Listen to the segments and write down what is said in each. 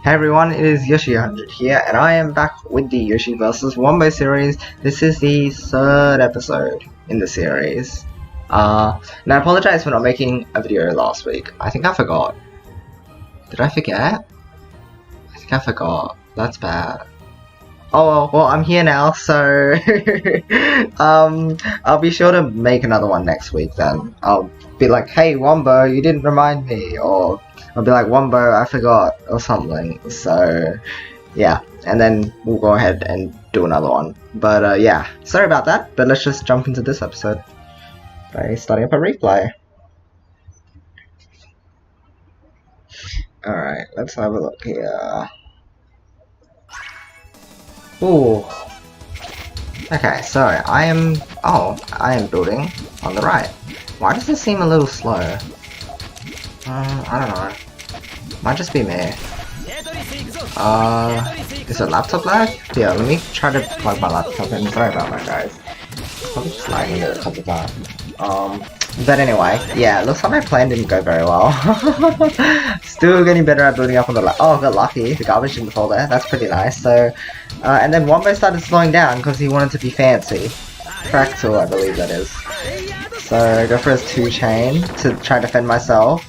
Hey everyone, it is Yoshi 100 here, and I am back with the Yoshi vs Wumbo series. This is the third episode in the series. And I apologize for not making a video last week. I think I forgot. Did I forget? I think I forgot. That's bad. Oh well, I'm here now, so I'll be sure to make another one next week then. I'll be like, hey Wumbo, you didn't remind me, or I'll be like, Wumbo, I forgot, or something. So yeah, and then we'll go ahead and do another one. But yeah, sorry about that, but let's just jump into this episode by starting up a replay. Alright, let's have a look here. Ooh. Okay, so I am building on the right. Why does this seem a little slow? I don't know. Might just be me. Is it laptop lag? Yeah, let me try to plug my laptop in. Sorry about that, guys. It's probably just lagging a couple times. But anyway, yeah, it looks like my plan didn't go very well. Still getting better at building up on the oh, I got lucky. The garbage didn't fall there. That's pretty nice. So, and then Wumbo started slowing down because he wanted to be fancy. Fractal, I believe that is. So, go for his 2-chain to try to defend myself.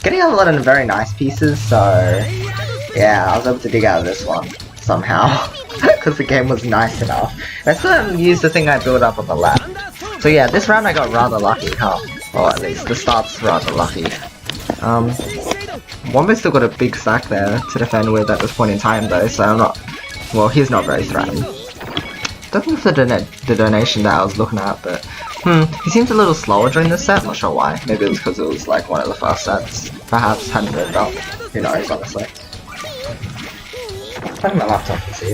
Getting a lot of very nice pieces, so yeah, I was able to dig out of this one somehow. Because the game was nice enough. I still haven't used the thing I built up on the left. So yeah, this round I got rather lucky, huh? Or at least the start's rather lucky. Wumbo's still got a big stack there to defend with at this point in time though, so I'm not... Well, he's not very threatened. Don't think it's the donation that I was looking at, but... he seems a little slower during this set, not sure why. Maybe it was because it was like one of the first sets. Perhaps hadn't warmed up. Who knows, honestly. I think my laptop can see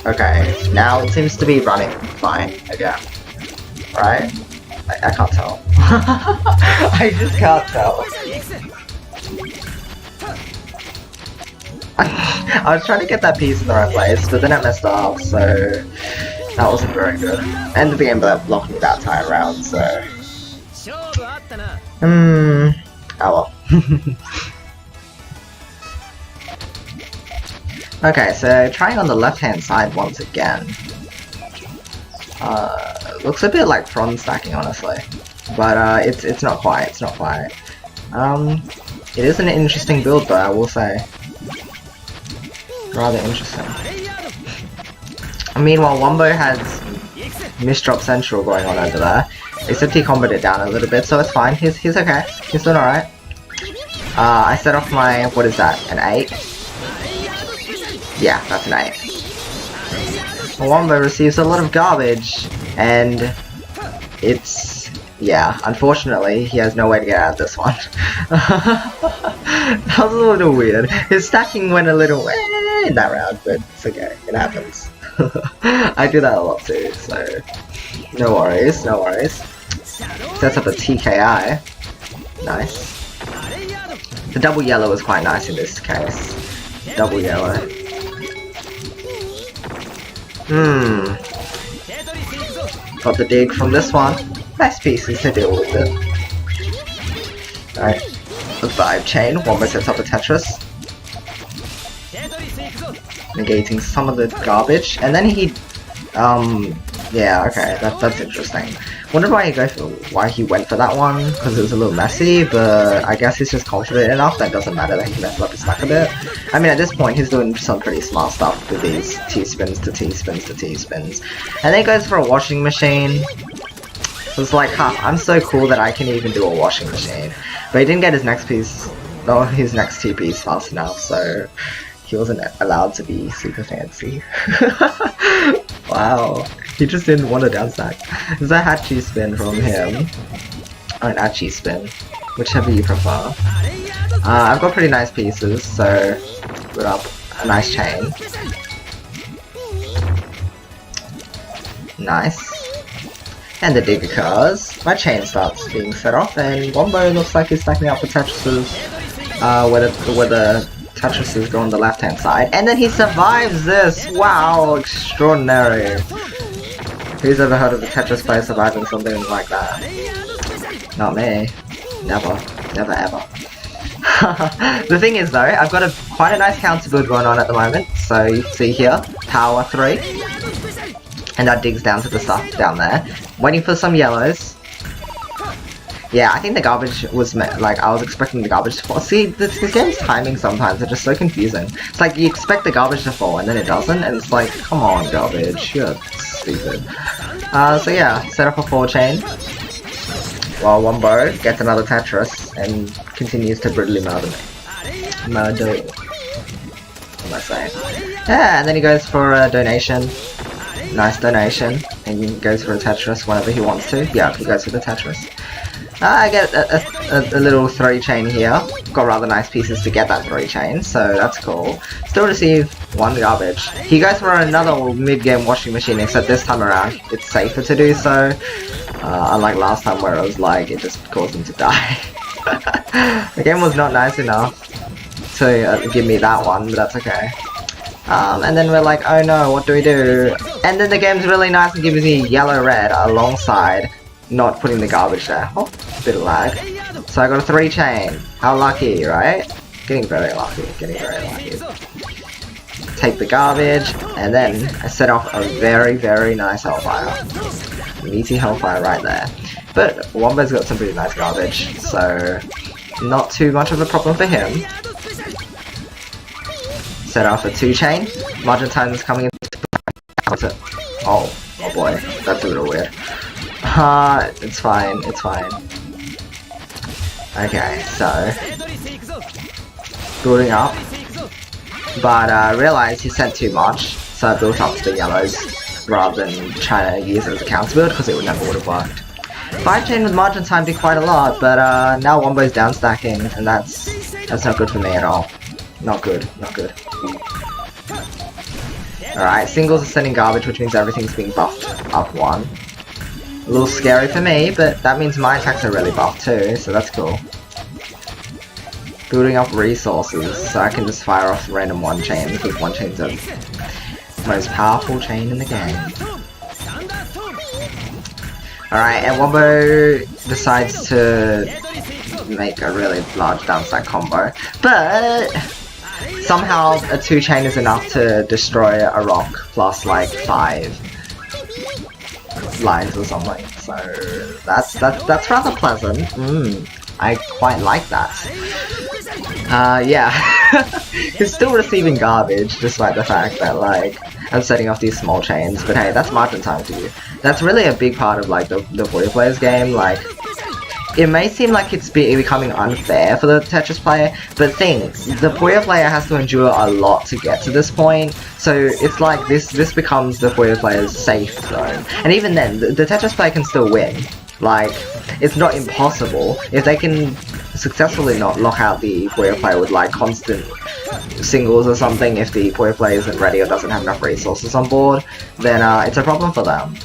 Okay, now it seems to be running fine again. Right? I can't tell. I just can't tell. I was trying to get that piece in the right place, but then it messed up, so that wasn't very good. And the game blocked me that time around, so... oh well. Okay, so trying on the left-hand side once again. Looks a bit like front stacking, honestly. But it's not quite, it's not quite. It is an interesting build though, I will say. Rather interesting. Meanwhile, Wumbo has Misdrop Central going on over there. Except he comboed it down a little bit, so it's fine. He's okay. He's doing alright. I set off my... what is that? An 8? Yeah, that's an 8. Wumbo receives a lot of garbage, and it's... yeah, unfortunately, he has no way to get out of this one. That was a little weird. His stacking went a little in that round, but it's okay. It happens. I do that a lot too, so no worries, no worries. Sets up a TKI. Nice. The double yellow is quite nice in this case. Double yellow. Got the dig from this one. Nice pieces to deal with it. Alright. The 5-chain. Wumbo sets up a Tetris. Negating some of the garbage. And then he... yeah, okay. That's interesting. Wonder why he went for that one, because it was a little messy, but I guess he's just confident enough that it doesn't matter that he messed up his stack a bit. I mean, at this point, he's doing some pretty smart stuff with these T-spins to T-spins to T-spins. And then he goes for a washing machine. It's like, huh, I'm so cool that I can even do a washing machine. But he didn't get his next piece, or his next 2 piece fast enough, so he wasn't allowed to be super fancy. Wow, he just didn't want a down stack. There's a Hachi spin from him, or an Achi spin, whichever you prefer. I've got pretty nice pieces, so put up a nice chain. Nice. And the dig occurs. My chain starts being set off, and Wumbo looks like he's stacking up the Tetrises, where the Tetrises go on the left-hand side, and then he survives this! Wow, extraordinary! Who's ever heard of a Tetris player surviving something like that? Not me. Never. Never ever. The thing is though, I've got quite a nice counter build going on at the moment. So you can see here, power 3. And that digs down to the stuff down there. Waiting for some yellows. Yeah, I think the garbage was like, I was expecting the garbage to fall. See, this game's timing sometimes are just so confusing. It's like you expect the garbage to fall and then it doesn't, and it's like, come on garbage, you're stupid. So yeah, set up a 4 chain. While Wumbo gets another Tetris and continues to brutally murder me. Murder. What am I saying? Yeah, and then he goes for a donation. Nice donation. And he goes for a Tetris whenever he wants to. Yeah, he goes for the Tetris. I get a little 3 chain here. Got rather nice pieces to get that 3 chain, so that's cool. Still receive 1 garbage. He goes for another mid-game washing machine, except this time around it's safer to do so. Unlike last time where it was like, it just caused him to die. The game was not nice enough to give me that one, but that's okay. And then we're like, oh no, what do we do? And then the game's really nice and gives me yellow-red alongside not putting the garbage there. Oh, bit of lag. So I got a 3 chain. How lucky, right? Getting very lucky, getting very lucky. Take the garbage, and then I set off a very, very nice Hellfire. Meaty Hellfire right there. But Wumbo's got some pretty nice garbage, so not too much of a problem for him. Set off a 2 chain. Margin time is coming in. Oh boy, that's a little weird. It's fine, it's fine. Okay, so building up, but I realized he sent too much, so I built up to the yellows rather than trying to use it as a counter build because it never would have worked. 5 chain with margin time did quite a lot, but now Wumbo's down stacking, and that's not good for me at all. Not good, not good. Alright, singles are sending garbage, which means everything's being buffed up 1. A little scary for me, but that means my attacks are really buffed too, so that's cool. Building up resources, so I can just fire off random 1 chain, because 1 chain's the most powerful chain in the game. Alright, and Wumbo decides to make a really large downstack combo, but somehow a 2 chain is enough to destroy a rock plus like 5 lines or something, so that's rather pleasant. I quite like that. Yeah. He's still receiving garbage, despite the fact that like I'm setting off these small chains, but hey, that's margin time for you. That's really a big part of like the Puyo player's game. Like, it may seem like it's becoming unfair for the Tetris player, but the Puyo player has to endure a lot to get to this point, so it's like this becomes the Puyo player's safe zone. And even then, the Tetris player can still win. Like, it's not impossible. If they can successfully not lock out the Puyo player with like constant singles or something, if the Puyo player isn't ready or doesn't have enough resources on board, then it's a problem for them.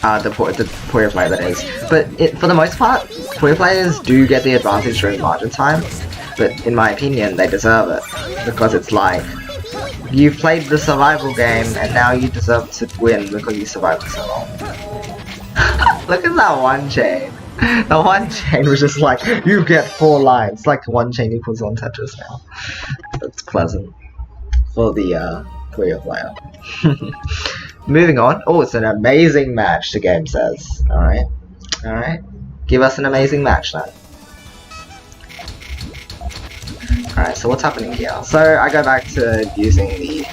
The Puyo player, that is. But for the most part, Puyo players do get the advantage during margin time, but in my opinion, they deserve it. Because it's like, you've played the survival game, and now you deserve to win because you survived for so long. Look at that 1 chain. The 1 chain was just like, you get 4 lines. Like 1 chain equals 1 Tetris now. That's pleasant for the Puyo player. Moving on. Oh, it's an amazing match, the game says. Alright. Alright. Give us an amazing match then. Alright, so what's happening here? So I go back to using the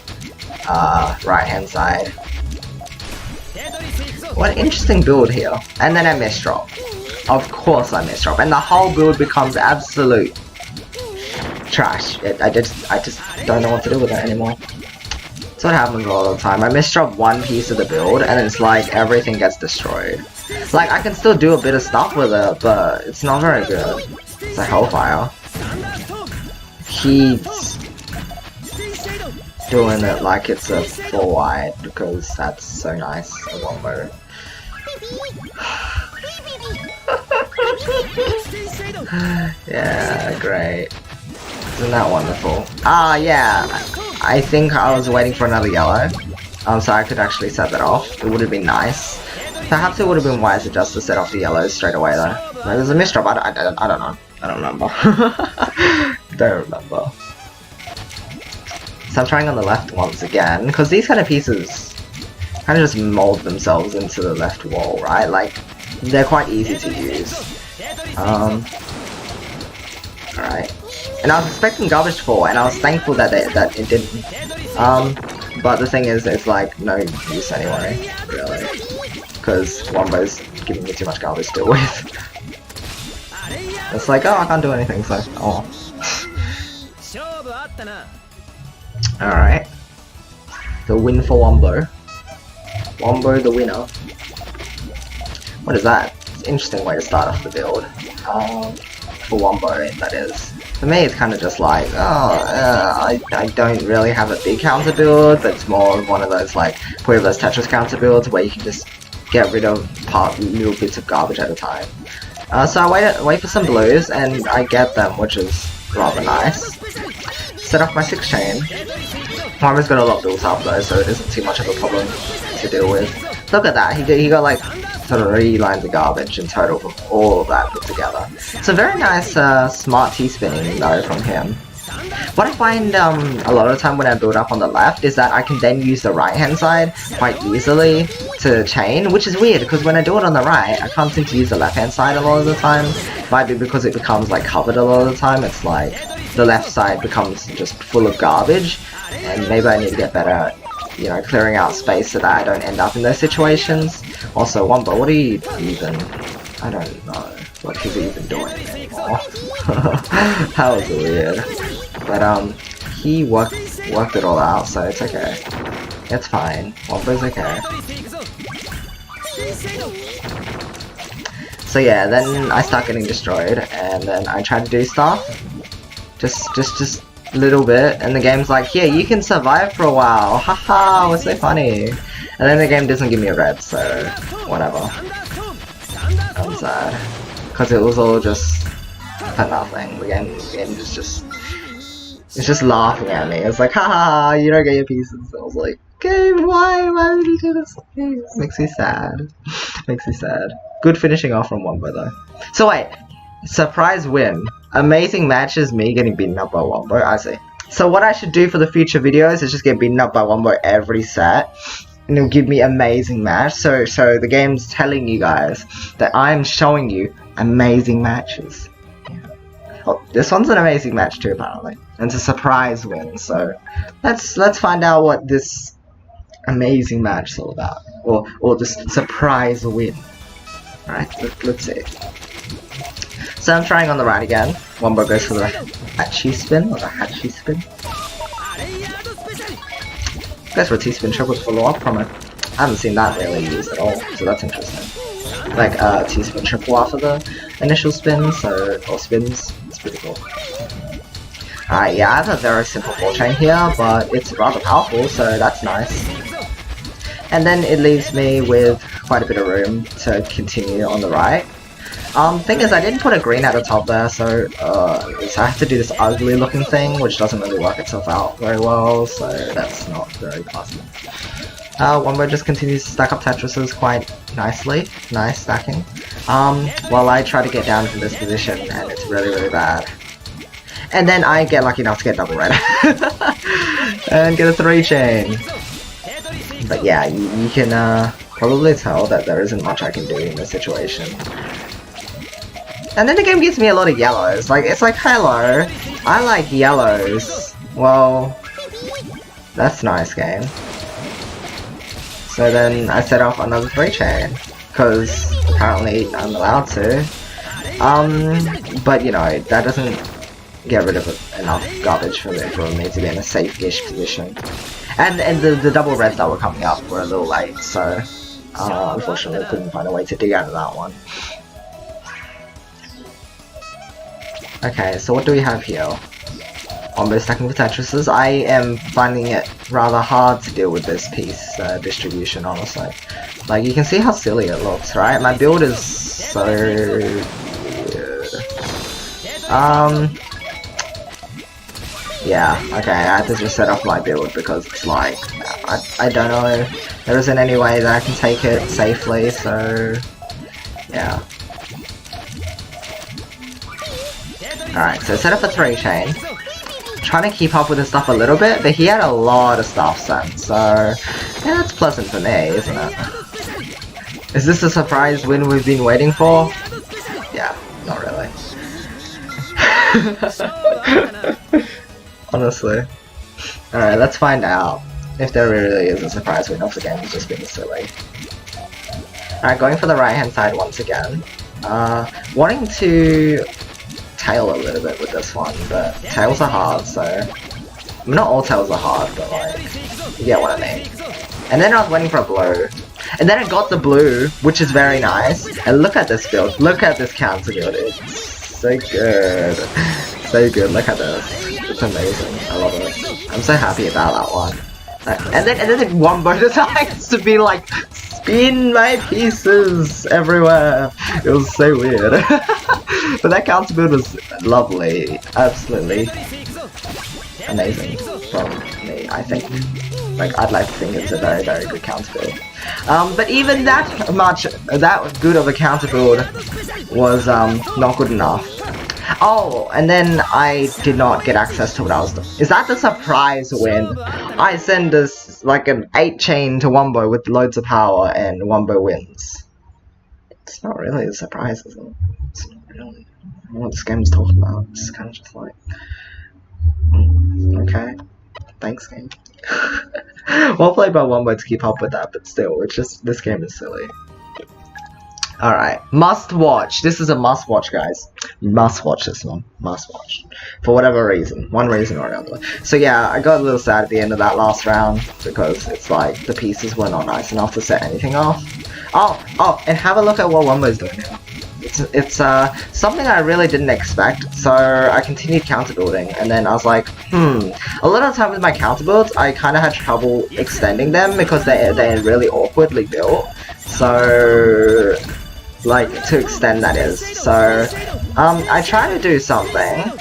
right hand side. What an interesting build here. And then I misdrop. Of course I misdrop. And the whole build becomes absolute trash. I just don't know what to do with it anymore. That's what happens all the time. I misdrop 1 piece of the build and it's like everything gets destroyed. Like, I can still do a bit of stuff with it, but it's not very good. It's a Hellfire. He's doing it like it's a 4 wide because that's so nice. A Wumbo. Yeah, great. Isn't that wonderful? Ah, yeah. I think I was waiting for another yellow. So I could actually set that off. It would have been nice. Perhaps it would have been wiser just to set off the yellows straight away though. Like, there's a misdrop, I don't know. I don't remember. Don't remember. So I'm trying on the left once again, because these kind of pieces kind of just mold themselves into the left wall, right? Like, they're quite easy to use. Alright. And I was expecting garbage to fall, and I was thankful that it didn't. But the thing is, it's like no use anyway, really. Because Wumbo's giving me too much garbage to deal with. It's like, oh, I can't do anything, so, oh. Alright. The win for Wumbo. Wumbo the winner. What is that? It's an interesting way to start off the build. For Wumbo, that is. For me, it's kind of just like, I don't really have a big counter build, but it's more of one of those, like, Puyo vs Tetris counter builds where you can just get rid of little bits of garbage at a time. So I wait for some blues, and I get them, which is rather nice. Set off my 6 chain. Wumbo's got a lot built up though, so it isn't too much of a problem to deal with. Look at that, he got like 3 lines of garbage in total from all of that put together. It's a very nice smart T-spinning though from him. What I find a lot of the time when I build up on the left is that I can then use the right hand side quite easily to chain, which is weird because when I do it on the right, I can't seem to use the left hand side a lot of the time. Might be because it becomes like covered a lot of the time. It's like the left side becomes just full of garbage, and maybe I need to get better at, you know, clearing out space so that I don't end up in those situations. Also, Wumbo, what are you even? I don't know what he's even doing anymore. That was weird. But he worked it all out, so it's okay. It's fine. Wumbo's okay. So yeah, then I start getting destroyed, and then I try to do stuff. Just a little bit, and the game's like, here, you can survive for a while. Haha, what's so funny? And then the game doesn't give me a red, so whatever. I'm sad. Because it was all just for nothing. The game is just... It's just laughing at me. It's like, haha, you don't get your pieces. I was like, game, why would you do this? Makes me sad. Makes me sad. Good finishing off from Wumbo though. So wait, surprise win. Amazing match is me getting beaten up by Wumbo. I see. So what I should do for the future videos is just get beaten up by Wumbo every set, and it'll give me amazing match. So the game's telling you guys that I'm showing you amazing matches. Oh, this one's an amazing match too, apparently. And it's a surprise win, so let's find out what this amazing match is all about. Or this surprise win. Alright, let's see. So I'm trying on the right again. Wumbo goes for the Hachi spin, or the Hachi spin. Goes for a T-spin triple to follow up from it. I haven't seen that really used at all, so that's interesting. Like T-spin triple after the initial spin, or spins. It's pretty cool. Alright, yeah, I have a very simple 4 chain here, but it's rather powerful, so that's nice. And then it leaves me with quite a bit of room to continue on the right. Thing is, I didn't put a green at the top there, so I have to do this ugly looking thing, which doesn't really work itself out very well, so that's not very classy. Wumbo just continues to stack up Tetrises quite nicely. Nice stacking. While I try to get down from this position, and it's really, really bad. And then I get lucky enough to get double red. And get a 3 chain. But yeah, you can probably tell that there isn't much I can do in this situation. And then the game gives me a lot of yellows. Like, it's like, hello, I like yellows. Well, that's nice, game. So then I set off another 3 chain, because apparently I'm allowed to. But you know, that doesn't get rid of enough garbage for me to be in a safe-ish position. And the double reds that were coming up were a little late, so unfortunately I couldn't find a way to dig out of that one. Okay, so what do we have here? Wumbo stacking with Tetrises. I am finding it rather hard to deal with this piece distribution, honestly. Like, you can see how silly it looks, right? My build is so weird. Yeah, okay, I have to just set off my build because it's like, I don't know There isn't any way that I can take it safely, so yeah. Alright, so set up a 3 chain. Trying to keep up with his stuff a little bit, but he had a lot of stuff sent, so yeah, that's pleasant for me, isn't it? Is this a surprise win we've been waiting for? Yeah, not really. Honestly. Alright, let's find out if there really is a surprise win, or if the game is just being silly. Alright, going for the right hand side once again. Wanting to tail a little bit with this one, but tails are hard, so... I mean, not all tails are hard, but like... you get what I mean. And then I was waiting for a blue. And then I got the blue, which is very nice. And look at this build. Look at this counter build. It's so good. So good. Look at this. It's amazing. I love it. I'm so happy about that one. And then the Wumbo decides to be like, spin my pieces everywhere. It was so weird. But that counter build was lovely. Absolutely amazing from me, I think. Like, I'd like to think it's a very, very good counter build. But even that good of a counter build was not good enough. Oh, and then I did not get access to what I was doing. Is that the surprise win? I send this like an 8 chain to Wumbo with loads of power and Wumbo wins. It's not really a surprise, is it? It's not really. I don't know what this game is talking about. It's kind of just like... okay. Thanks, game. Well played by Wumbo to keep up with that, but still, it's just, this game is silly. Alright, must watch. This is a must watch, guys. You must watch this one. Must watch. For whatever reason. One reason or another. So yeah, I got a little sad at the end of that last round, because it's like, the pieces were not nice enough to set anything off. Oh, and have a look at what Wumbo's doing now. It's something I really didn't expect, so I continued counter building, and then I was like, a lot of the time with my counter builds, I kind of had trouble extending them because they're really awkwardly built, so, like, to extend that is, so, I try to do something,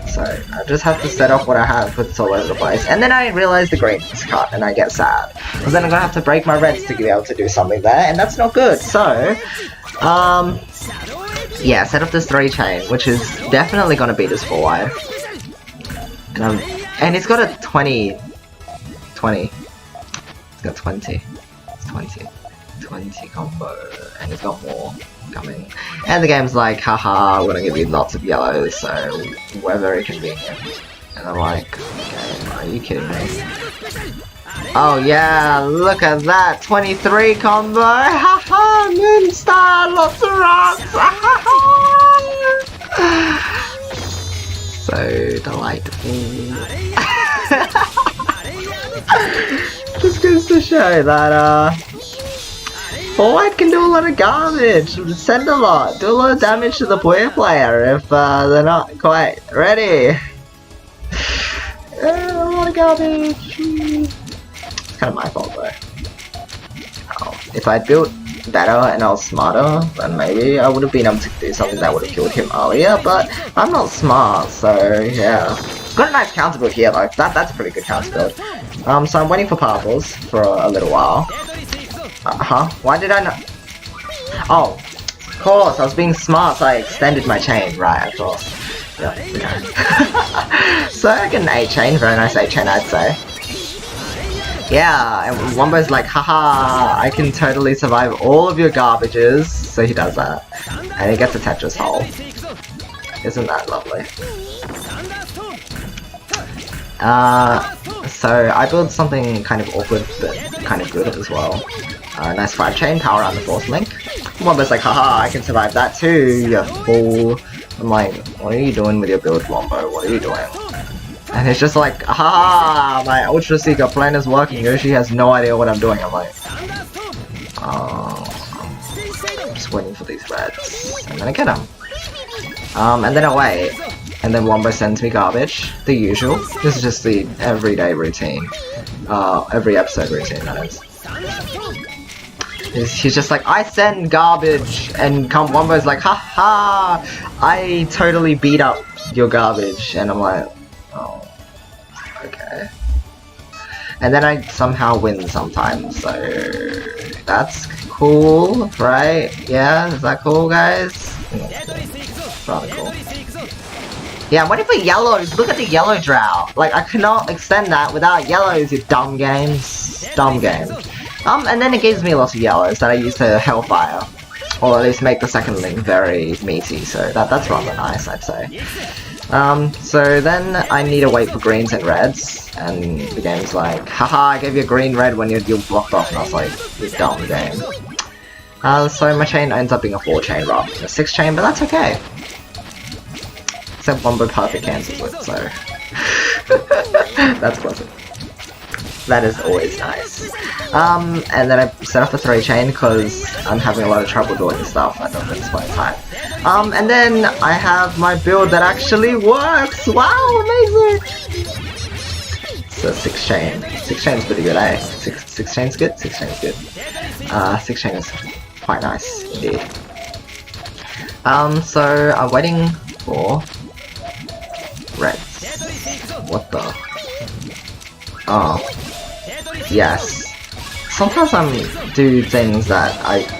so I just have to set off what I have, put it all over the place, and then I realize the green is cut, and I get sad, because then I'm gonna have to break my reds to be able to do something there, and that's not good, so... yeah, set up this 3 chain, which is definitely gonna beat this 4 wide. And it's got a 20. It's got 20. It's 20 combo, and it's got more coming. And the game's like, haha, we're gonna give you lots of yellows, so we're very convenient. And I'm like, okay, are you kidding me? Oh yeah, look at that, 23 combo, haha, Moonstar, lots of rocks, so delightful. Just goes to show that, Forward can do a lot of garbage, send a lot, do a lot of damage to the Puyo player if they're not quite ready. A lot of garbage. Kind of my fault though. Oh, if I'd built better and I was smarter, then maybe I would have been able to do something that would have killed him earlier, but I'm not smart, so yeah. Got a nice counter build here though, that's a pretty good counter build. So I'm waiting for purples for a little while. Why did I not? Oh, of course, I was being smart, so I extended my chain, right, of course. Yeah, okay. So I get an 8 chain, very nice 8 chain I'd say. Yeah, and Wumbo's like, haha, I can totally survive all of your garbages, so he does that. And he gets a Tetris hole. Isn't that lovely? So I built something kind of awkward, but kind of good as well. Nice 5 chain, power on the 4th link. Wumbo's like, haha, I can survive that too, you fool. I'm like, what are you doing with your build, Wumbo? What are you doing? And it's just like, haha, my Ultra Seeker plan is working, Yoshi has no idea what I'm doing. I'm like, oh, I'm just waiting for these reds. And then I get them. And then I wait. And then Wumbo sends me garbage. The usual. This is just the everyday routine. Every episode routine, that is. He's just like, I send garbage, and Wumbo's like, haha, I totally beat up your garbage, and I'm like, oh, okay. and then I somehow win sometimes, so that's cool, right? Yeah, is that cool, guys? It's rather cool. Yeah, I'm waiting for yellows. Look at the yellow drought. Like, I cannot extend that without yellows, you dumb games. Dumb game. And then it gives me lots of yellows that I use to Hellfire. Or at least make the second link very meaty, so that's rather nice, I'd say. So then I need to wait for greens and reds, and the game's like, haha, I gave you a green red when you're blocked off, and I was like, you dumb game. So my chain ends up being a 4-chain rather than a 6-chain, but that's okay. Except Wumbo perfect cancels it, so that's pleasant. That is always nice. And then I set up a 3-chain because I'm having a lot of trouble doing stuff at this point in time. And then I have my build that actually works! Wow, amazing! So 6-chain. 6-chain is pretty good, eh? 6-chain's good? 6-chain's good. 6-chain is quite nice, indeed. So I'm waiting for reds. What the? Oh. Yes. Sometimes I do things that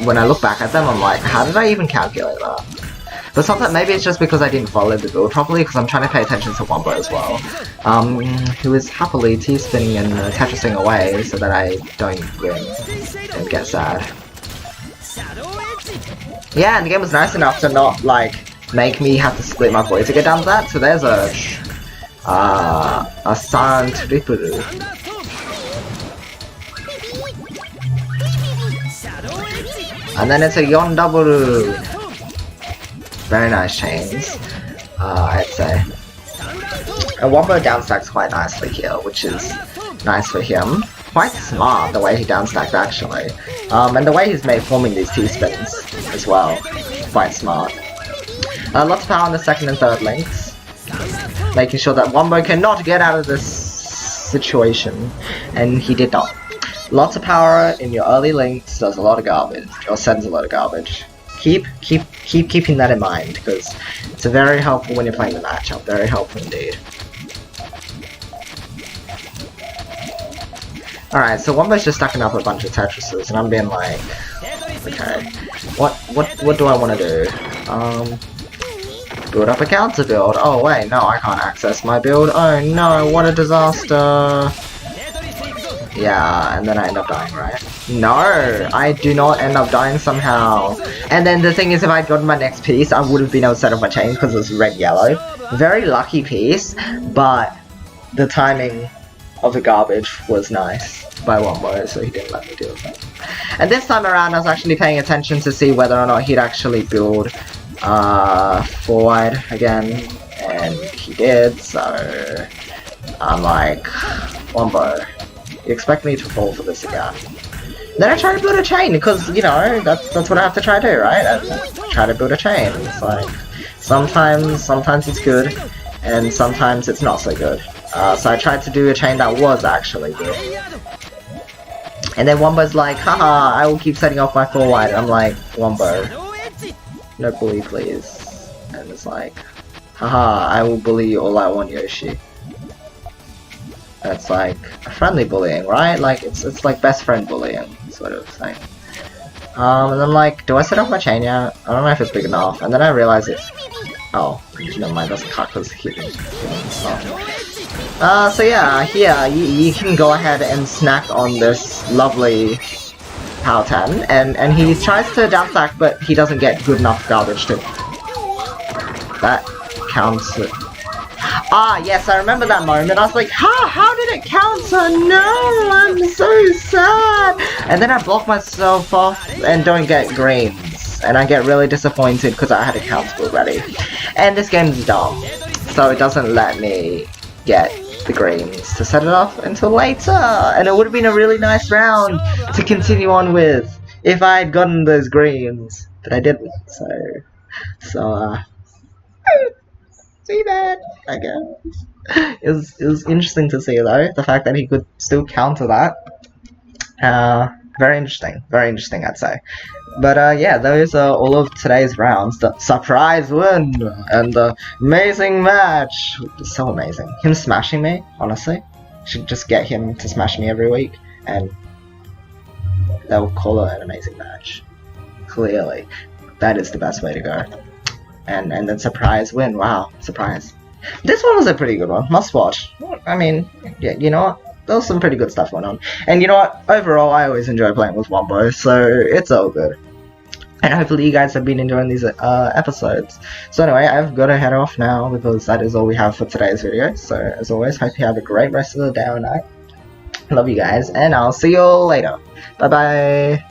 when I look back at them, I'm like, how did I even calculate that? But sometimes, maybe it's just because I didn't follow the build properly, because I'm trying to pay attention to Wumbo as well. Who is happily T-spinning and Tetrising away so that I don't win and get sad. Yeah, and the game was nice enough to not, like, make me have to split my voice to get down to that, so there's a San Triple. And then it's a Yon double. Very nice chains, I'd say. And Wumbo downstacks quite nicely here, which is nice for him. Quite smart the way he downstacked actually. And the way he's forming these T-spins as well. Quite smart. Lots of power on the second and third links. Making sure that Wumbo cannot get out of this situation. And he did not. Lots of power in your early links does a lot of garbage, or sends a lot of garbage. Keep keeping that in mind, because it's very helpful when you're playing the matchup. Very helpful indeed. Alright, so Wumbo's just stacking up a bunch of Tetrises, and I'm being like, okay, what do I want to do? Build up a counter build. Oh wait, no, I can't access my build. Oh no, what a disaster. Yeah, and then I end up dying, right? No, I do not end up dying somehow. And then the thing is, if I'd gotten my next piece, I would have been able to set up my chain because it was red-yellow. Very lucky piece, but the timing of the garbage was nice by Wumbo, so he didn't let me deal with that. And this time around, I was actually paying attention to see whether or not he'd actually build forward again, and he did, so I'm like, Wumbo, you expect me to fall for this again? Then I try to build a chain, because, you know, that's what I have to try to do, right? I try to build a chain. It's like, sometimes it's good, and sometimes it's not so good. So I tried to do a chain that was actually good. And then Wumbo's like, haha, I will keep setting off my 4-wide. And I'm like, Wumbo, no bully please. And it's like, haha, I will bully you all I want, Yoshi. It's like a friendly bullying, right? Like it's like best friend bullying sort of thing. And I'm like, do I set off my chain yet? I don't know if it's big enough. And then I realize it. Oh, never mind. Doesn't cut because hitting stuff. So yeah, here you can go ahead and snack on this lovely Power 10, and he tries to downstack, but he doesn't get good enough garbage to. That counts. Ah, yes, I remember that moment. I was like, how did it counter? No, I'm so sad. And then I block myself off and don't get greens. And I get really disappointed because I had a counter already. And this game's dumb. So it doesn't let me get the greens to set it off until later. And it would have been a really nice round to continue on with if I had gotten those greens. But I didn't, so see that, I guess. It was interesting to see though, the fact that he could still counter that. Very interesting I'd say. But yeah, those are all of today's rounds. The surprise win and the amazing match. So amazing. Him smashing me, honestly. should just get him to smash me every week, and they'll call it an amazing match. Clearly, that is the best way to go. And then surprise win. Wow, surprise. This one was a pretty good one. Must watch. I mean, yeah, you know what? There was some pretty good stuff going on. And you know what? Overall, I always enjoy playing with Wumbo, so it's all good. And hopefully you guys have been enjoying these episodes. So anyway, I've got to head off now because that is all we have for today's video. So as always, hope you have a great rest of the day or night. Love you guys, and I'll see you all later. Bye bye.